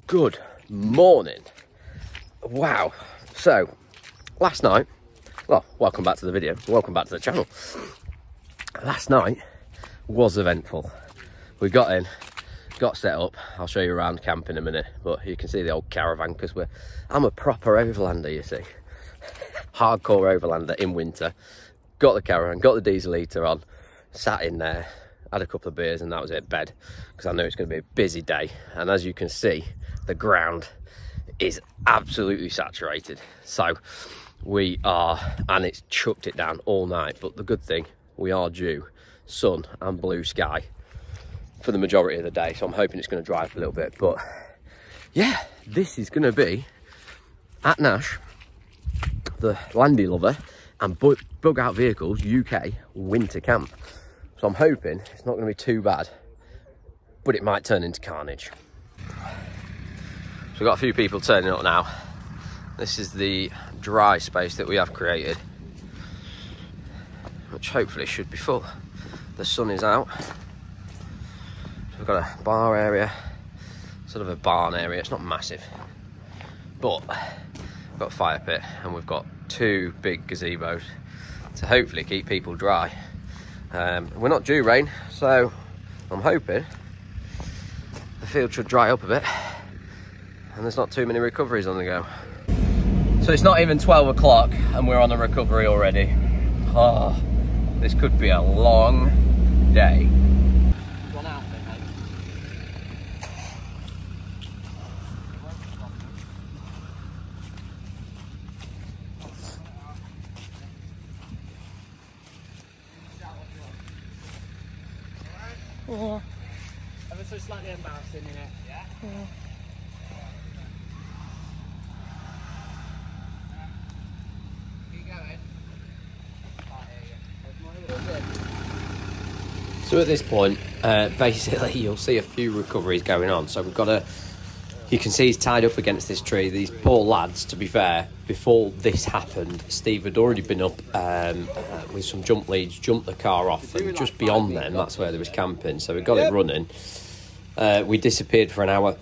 Good morning. Wow. So, last night, well, welcome back to the video. Welcome back to the channel. Last night was eventful. We got in, got set up. I'll show you around camp in a minute, but you can see the old caravan because I'm a proper overlander, you see. Hardcore overlander in winter. Got the caravan, got the diesel heater on, sat in there, had a couple of beers, and that was it, bed, because I know it's going to be a busy day. And as you can see, the ground is absolutely saturated. So we are, and it's chucked it down all night. But the good thing, we are due sun and blue sky for the majority of the day. So I'm hoping it's going to dry up a little bit. But yeah, this is going to be at Nash, the Landy Lover and Bug Out Vehicles UK winter camp. So I'm hoping it's not going to be too bad, but it might turn into carnage. So we've got a few people turning up now. This is the dry space that we have created, which hopefully should be full. The sun is out. So we've got a bar area, sort of a barn area. It's not massive, but we've got a fire pit and we've got two big gazebos to hopefully keep people dry. We're not due rain, so I'm hoping the field should dry up a bit and there's not too many recoveries on the go. So it's not even 12 o'clock and we're on a recovery already. Oh, this could be a long day. One out there, mate. Yeah. Ever so slightly embarrassing, innit? Yeah? Yeah. So at this point, basically you'll see a few recoveries going on. So we've got you can see he's tied up against this tree. These poor lads, to be fair, before this happened, Steve had already been up with some jump leads, jumped the car off, and just beyond them, that's where there was camping. So we got it running. We disappeared for an hour,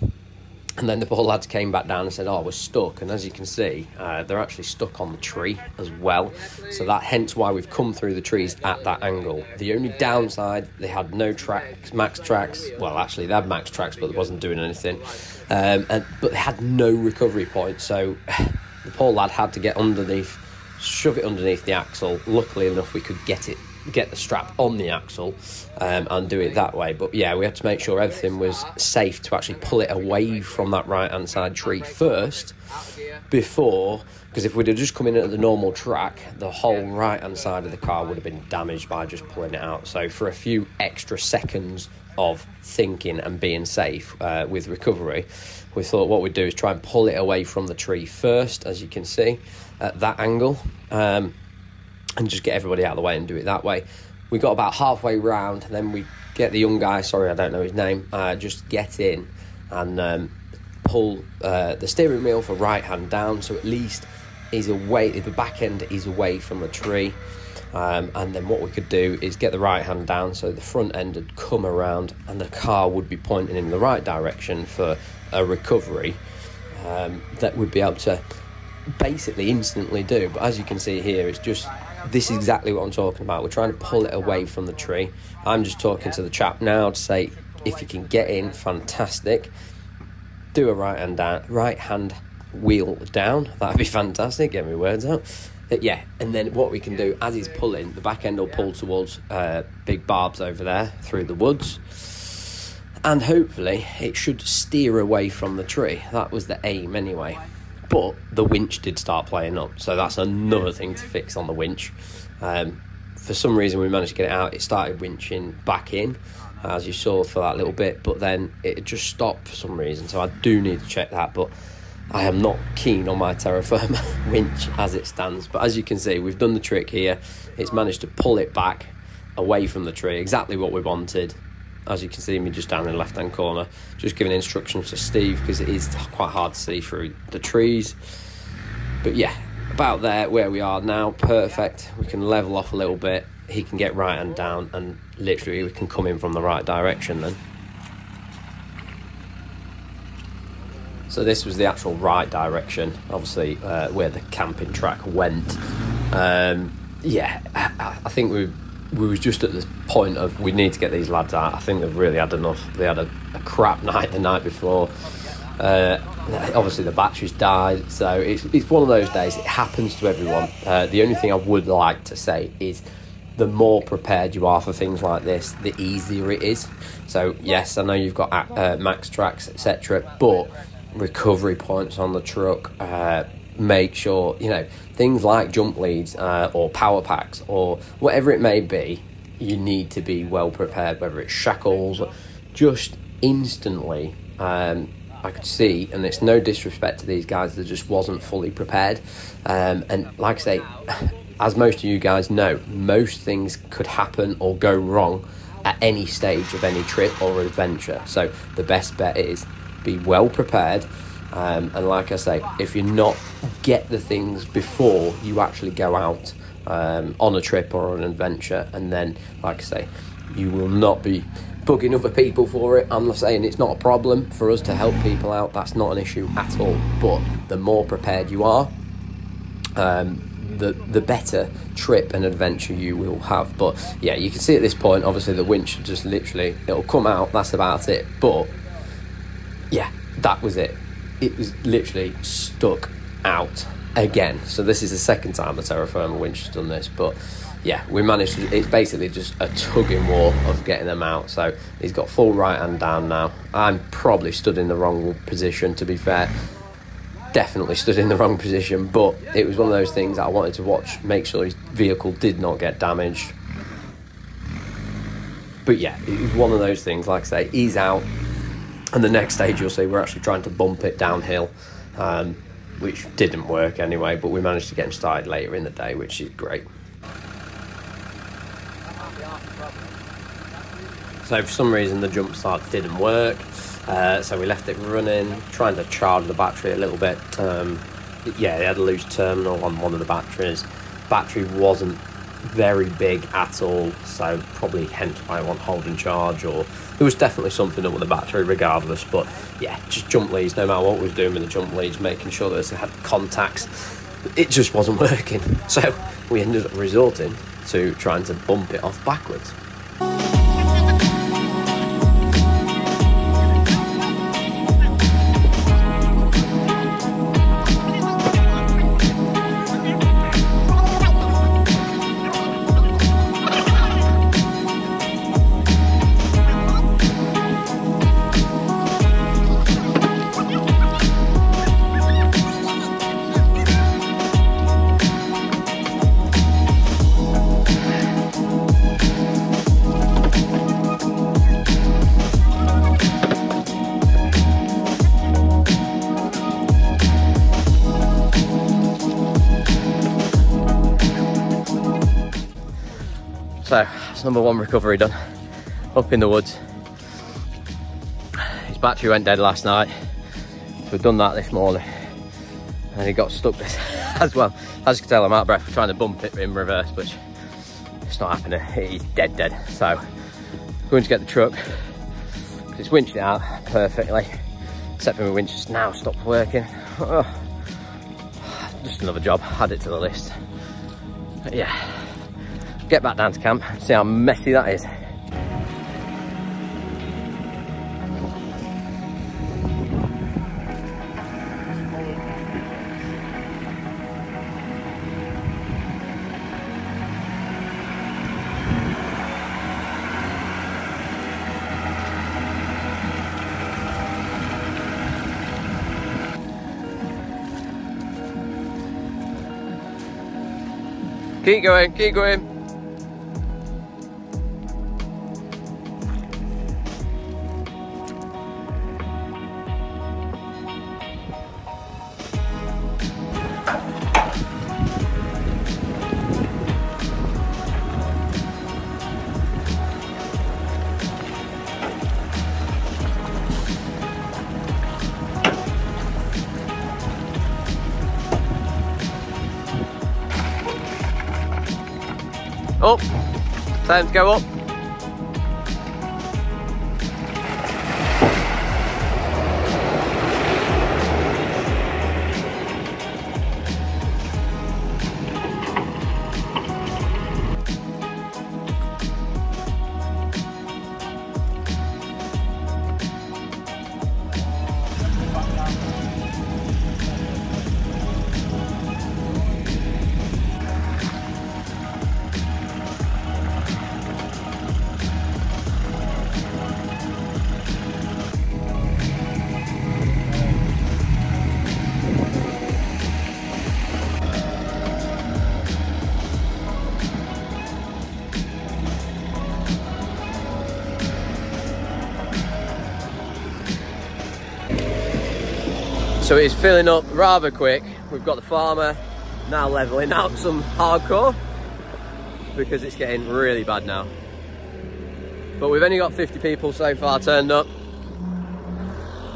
and then the poor lads came back down and said, oh, we're stuck. And as you can see, they're actually stuck on the tree as well. So that hence why we've come through the trees at that angle. The only downside, they had no tracks, max tracks. Well, actually, they had max tracks, but they wasn't doing anything. But they had no recovery point. So the poor lad had to get underneath, shove it underneath the axle. Luckily enough, we could get the strap on the axle and do it that way. But yeah, we had to make sure everything was safe to actually pull it away from that right hand side tree first before, because if we'd have just come in at the normal track, the whole right hand side of the car would have been damaged by just pulling it out. So for a few extra seconds of thinking and being safe with recovery, we thought what we'd do is try and pull it away from the tree first, as you can see at that angle, and just get everybody out of the way and do it that way. We got about halfway round, then we get the young guy, sorry I don't know his name, just get in and pull the steering wheel for right hand down, so at least he's away, the back end is away from the tree. And then what we could do is get the right hand down so the front end would come around and the car would be pointing in the right direction for a recovery that would be able to basically instantly do. But as you can see here, it's just, this is exactly what I'm talking about. We're trying to pull it away from the tree. I'm just talking to the chap now to say, if you can get in, fantastic. Do a right hand wheel down, that'd be fantastic. Get my words out. Yeah, and then what we can do, as he's pulling, the back end will pull towards big barbs over there through the woods, and hopefully it should steer away from the tree. That was the aim anyway. But the winch did start playing up, so that's another thing to fix on the winch. For some reason we managed to get it out. It started winching back in, as you saw, for that little bit, but then it just stopped for some reason, so I do need to check that. But I am not keen on my Terra Firma winch as it stands. But as you can see, we've done the trick here. It's managed to pull it back away from the tree, exactly what we wanted. As you can see me just down in the left hand corner, just giving instructions to Steve because it is quite hard to see through the trees. But yeah, about there where we are now, perfect. We can level off a little bit, he can get right hand down, and literally we can come in from the right direction then. So this was the actual right direction, obviously, where the camping track went. Yeah, I think we was just at this point of we need to get these lads out. I think they've really had enough. They had a crap night the night before. Obviously the batteries died, so it's one of those days. It happens to everyone. The only thing I would like to say is the more prepared you are for things like this, the easier it is. So yes, I know you've got max tracks, etc., but recovery points on the truck, make sure, you know, things like jump leads or power packs or whatever it may be, you need to be well prepared, whether it's shackles, just instantly. I could see, and it's no disrespect to these guys, that just wasn't fully prepared. And like I say, as most of you guys know, most things could happen or go wrong at any stage of any trip or adventure. So the best bet is be well prepared. And like I say, if you're not, get the things before you actually go out on a trip or an adventure. And then, like I say, you will not be bugging other people for it. I'm not saying it's not a problem for us to help people out. That's not an issue at all. But the more prepared you are, the better trip and adventure you will have. But yeah, you can see at this point, obviously the winch just literally, it'll come out, that's about it. But yeah, that was it. It was literally stuck out again. So this is the second time the Terra Firma winch has done this. But yeah, we managed to, it's basically just a tugging war of getting them out. So he's got full right hand down now. I'm probably stood in the wrong position, to be fair. Definitely stood in the wrong position, but it was one of those things that I wanted to watch, make sure his vehicle did not get damaged. But yeah, it was one of those things, like I say, he's out. And the next stage, you'll see, we're actually trying to bump it downhill, which didn't work anyway, but we managed to get him started later in the day, which is great. So for some reason the jump start didn't work, so we left it running, trying to charge the battery a little bit. Yeah, they had a loose terminal on one of the batteries. Battery wasn't very big at all, so probably hence why I want holding charge, or there was definitely something up with the battery regardless. But yeah, just jump leads, no matter what we was doing with the jump leads, making sure that it had contacts, it just wasn't working. So we ended up resorting to trying to bump it off backwards. So that's number one recovery done, up in the woods. His battery went dead last night, so we've done that this morning, and he got stuck this as well. As you can tell, I'm out of breath trying to bump it in reverse, but it's not happening. He's dead. So I'm going to get the truck, because it's winched it out perfectly, except for my winch has now stopped working. Just another job, add it to the list. But yeah, get back down to camp, see how messy that is. Keep going, keep going. Up, time to go up. So it is filling up rather quick. We've got the farmer now levelling out some hardcore because it's getting really bad now. But we've only got 50 people so far turned up.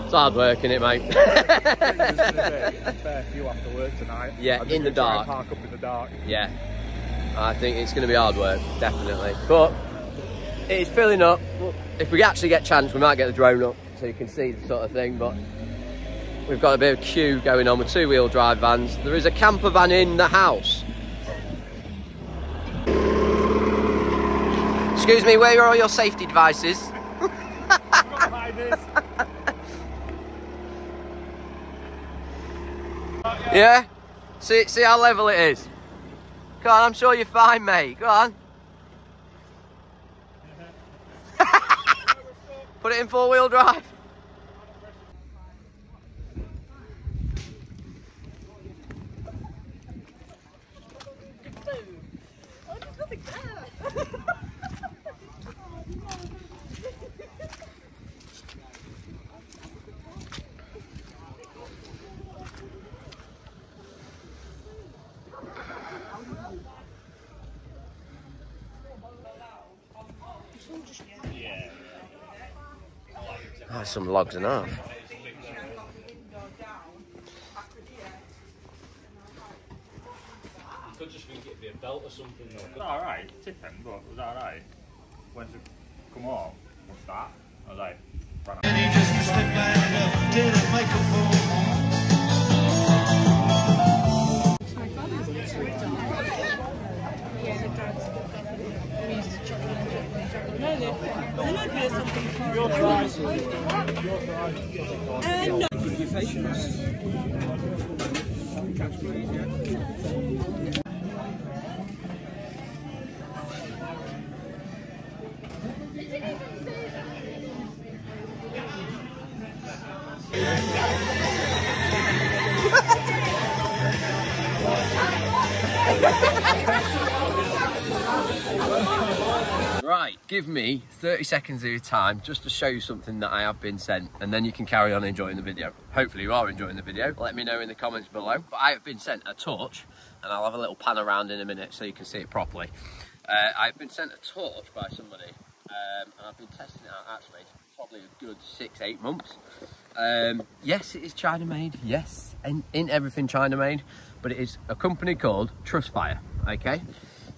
It's hard work, isn't it, mate? There's going to be a fair few after work tonight. Yeah, in the dark. Park up in the dark. Yeah, I think it's going to be hard work, definitely. But it is filling up. If we actually get a chance, we might get the drone up so you can see the sort of thing. But we've got a bit of queue going on with two-wheel drive vans. There is a camper van in the house. Excuse me, where are all your safety devices? Yeah? See how level it is? Go on, I'm sure you're fine, mate. Go on. Put it in four-wheel drive. That's some logs and a half. I could just think it'd be a belt or something though. Was that alright? Tipping, but was that alright? When to come on, what's that? I was like, ran out. And he just stepped back up, did a microphone. My father's literally died. Yeah, the dad's we used to chuckle and chuckle and chuckle. No, there might be something for your prize. No. Your patience. Catch please, yeah. Right, give me 30 seconds of your time just to show you something that I have been sent, and then you can carry on enjoying the video. Hopefully you are enjoying the video. Let me know in the comments below. But I have been sent a torch, and I'll have a little pan around in a minute so you can see it properly. I've been sent a torch by somebody, and I've been testing it out actually probably a good 6-8 months. Yes, it is China made. Yes, and in everything China made, but it is a company called Trustfire. Okay.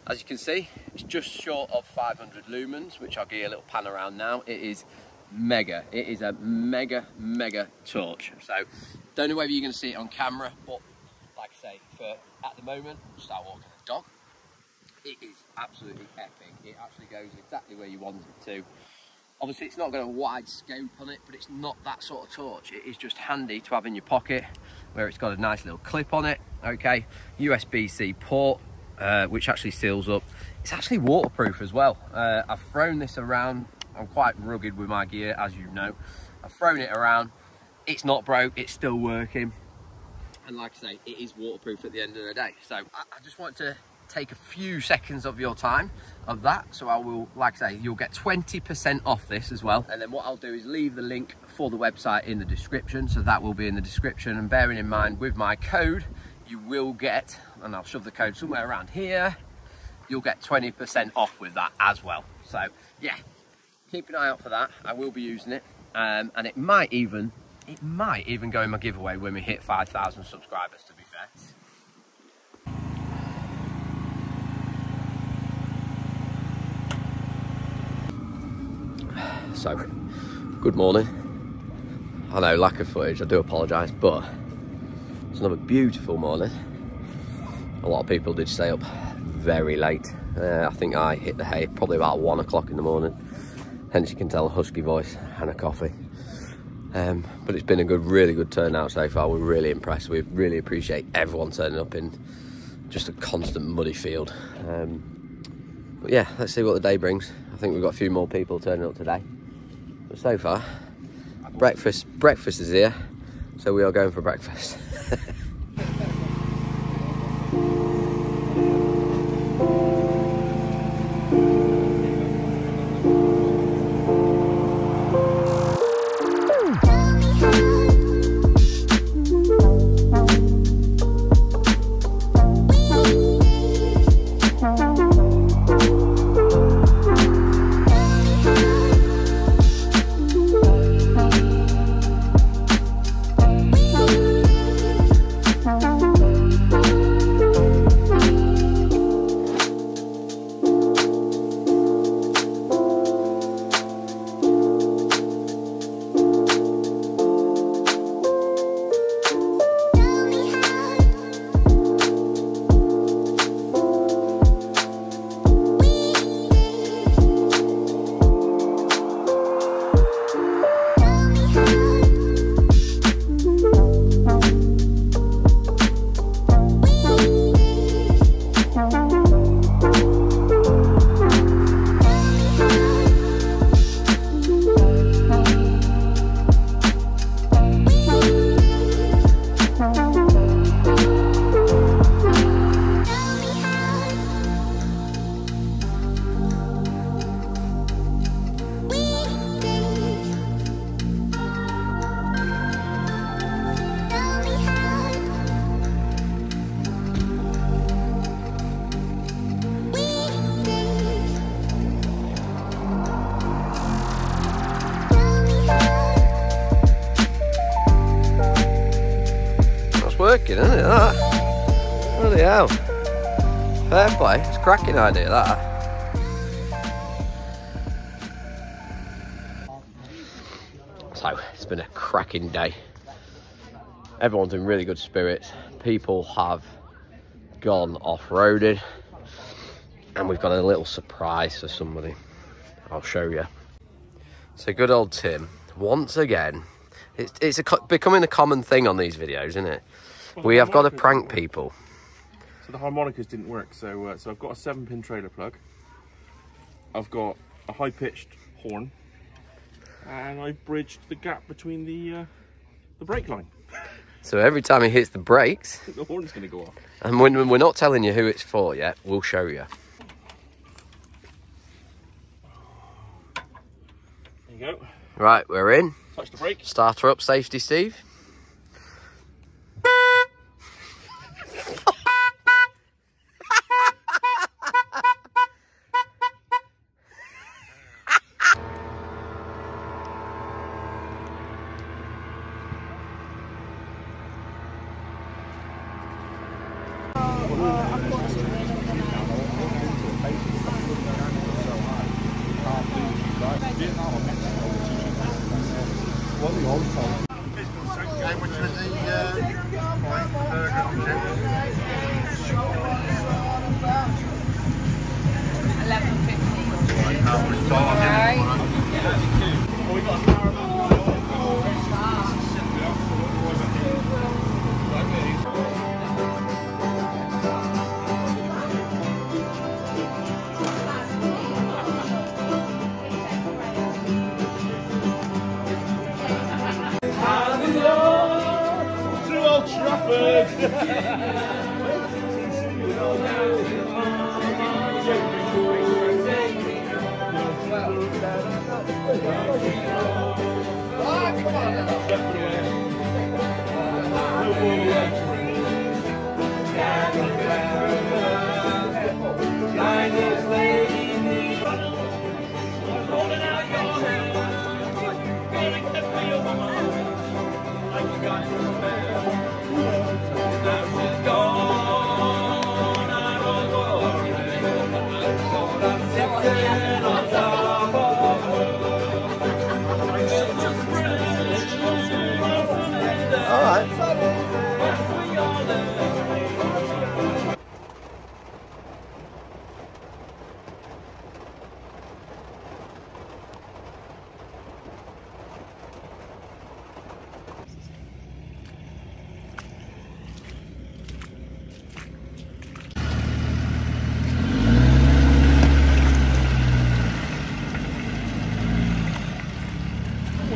As you can see, it's just short of 500 lumens, which I'll give you a little pan around now. It is mega. It is a mega torch. So, don't know whether you're going to see it on camera, but like I say, for at the moment, we'll start walking the dog. It is absolutely epic. It actually goes exactly where you want it to. Obviously, it's not got a wide scope on it, but it's not that sort of torch. It is just handy to have in your pocket, where it's got a nice little clip on it. Okay, USB-C port. Which actually seals up. It's actually waterproof as well. I've thrown this around. I'm quite rugged with my gear, as you know. I've thrown it around. It's not broke, it's still working. And like I say, it is waterproof at the end of the day. So I just want to take a few seconds of your time of that. So I will, like I say, you'll get 20% off this as well. And then what I'll do is leave the link for the website in the description. So that will be in the description. And bearing in mind, with my code, you will get, and I'll shove the code somewhere around here, you'll get 20% off with that as well. So yeah, keep an eye out for that. I will be using it, and it might even go in my giveaway when we hit 5,000 subscribers, to be fair. So, good morning. I know, lack of footage, I do apologise, but it's another beautiful morning. A lot of people did stay up very late. I think I hit the hay probably about 1 o'clock in the morning. Hence you can tell a husky voice and a coffee. But it's been a really good turnout so far. We're really impressed. We really appreciate everyone turning up in just a constant muddy field. But yeah, let's see what the day brings. I think we've got a few more people turning up today. But so far, breakfast is here. So we are going for breakfast. working, isn't it, that? Bloody hell. Fair play. It's a cracking idea, that. So, it's been a cracking day. Everyone's in really good spirits. People have gone off-roaded. And we've got a little surprise for somebody. I'll show you. So good old Tim, once again, it's becoming a common thing on these videos, isn't it? Well, we have got to prank people. So the harmonicas didn't work, so I've got a 7-pin trailer plug. I've got a high-pitched horn. And I've bridged the gap between the brake line. So every time he hits the brakes, the horn's going to go off. And when we're not telling you who it's for yet, we'll show you. There you go. Right, we're in. Touch the brake. Starter up, safety, Steve.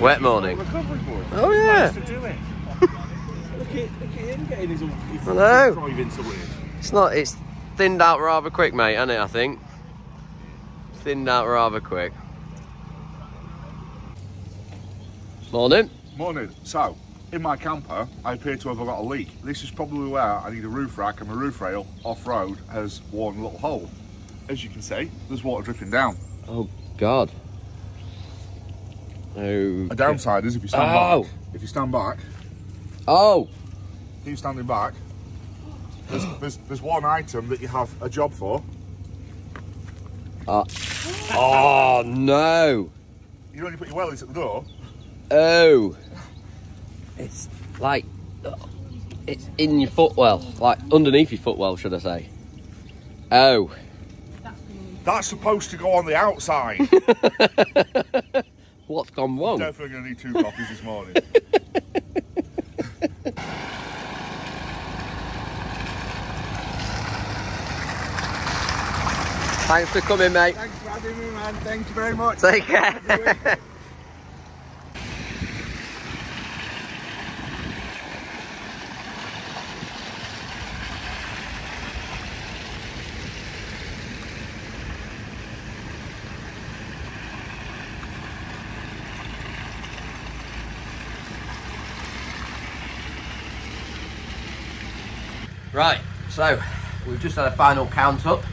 Wet morning. Recovery board. Oh yeah. Nice to do it. look at him getting his Hello. sorted. It's not. It's thinned out rather quick, mate, hasn't it? I think. Thinned out rather quick. Morning. Morning. So, in my camper, I appear to have got a leak. This is probably where I need a roof rack, and my roof rail off-road has worn a little hole. As you can see, there's water dripping down. Oh God. Oh. A downside is if you stand back. If you stand back. Oh. Keep standing back. There's one item that you have a job for. Oh no. You know when you put your wellies at the door. Oh. It's like it's in your footwell, like underneath your footwell, should I say? Oh. That's supposed to go on the outside. What's gone wrong? Definitely going to need 2 coffees this morning. Thanks for coming, mate. Thanks for having me, man. Thank you very much. Take care. Right, so we've just had a final count up.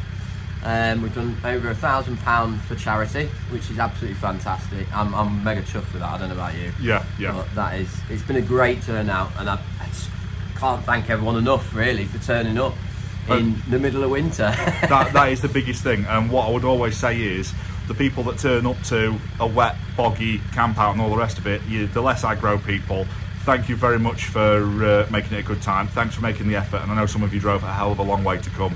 We've done over £1,000 for charity, which is absolutely fantastic. I'm mega chuffed with that. I don't know about you. Yeah. But that is, it's been a great turnout, and I can't thank everyone enough, really, for turning up in the middle of winter. that is the biggest thing. And what I would always say is, the people that turn up to a wet, boggy camp out and all the rest of it, the less aggro people, thank you very much for making it a good time. Thanks for making the effort, and I know some of you drove a hell of a long way to come.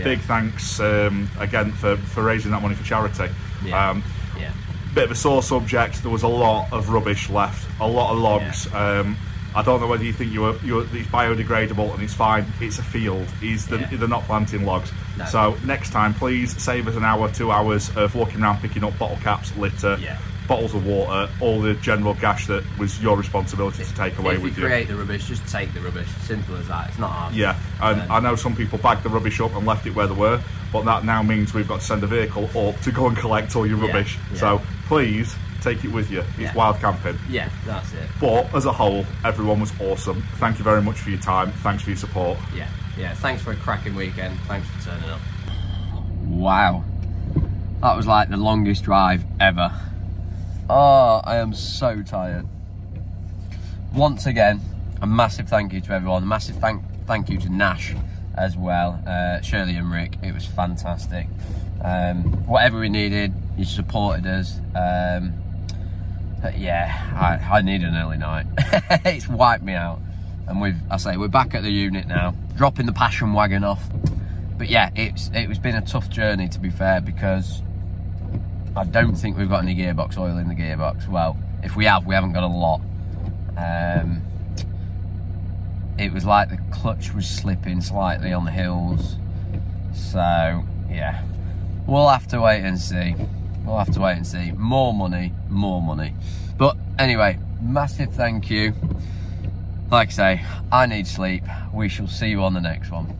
Big thanks again for raising that money for charity. Bit of a sore subject, there was a lot of rubbish left, a lot of logs. I don't know whether you think it's biodegradable, and it's fine, it's a field, they're not planting logs. No. So next time, please save us an hour, 2 hours of walking around picking up bottle caps, litter, bottles of water, all the general gash that was your responsibility to take away with you. If you create the rubbish, just take the rubbish. Simple as that. It's not hard. Yeah, and I know some people bagged the rubbish up and left it where they were, but that now means we've got to send a vehicle up to go and collect all your rubbish. So please take it with you. It's wild camping. Yeah, that's it. But as a whole, everyone was awesome. Thank you very much for your time. Thanks for your support. Yeah. Thanks for a cracking weekend. Thanks for turning up. Wow, that was like the longest drive ever. Oh, I am so tired. Once again, a massive thank you to everyone. A massive thank you to Nash as well. Shirley and Rick, it was fantastic. Whatever we needed, you supported us. Yeah, I need an early night. It's wiped me out. And we're back at the unit now, dropping the passion wagon off. But yeah, it's been a tough journey, to be fair, because I don't think we've got any gearbox oil in the gearbox. Well, if we have, we haven't got a lot. It was like the clutch was slipping slightly on the hills. So yeah, we'll have to wait and see. More money. But anyway, massive thank you. Like I say, I need sleep. We shall see you on the next one.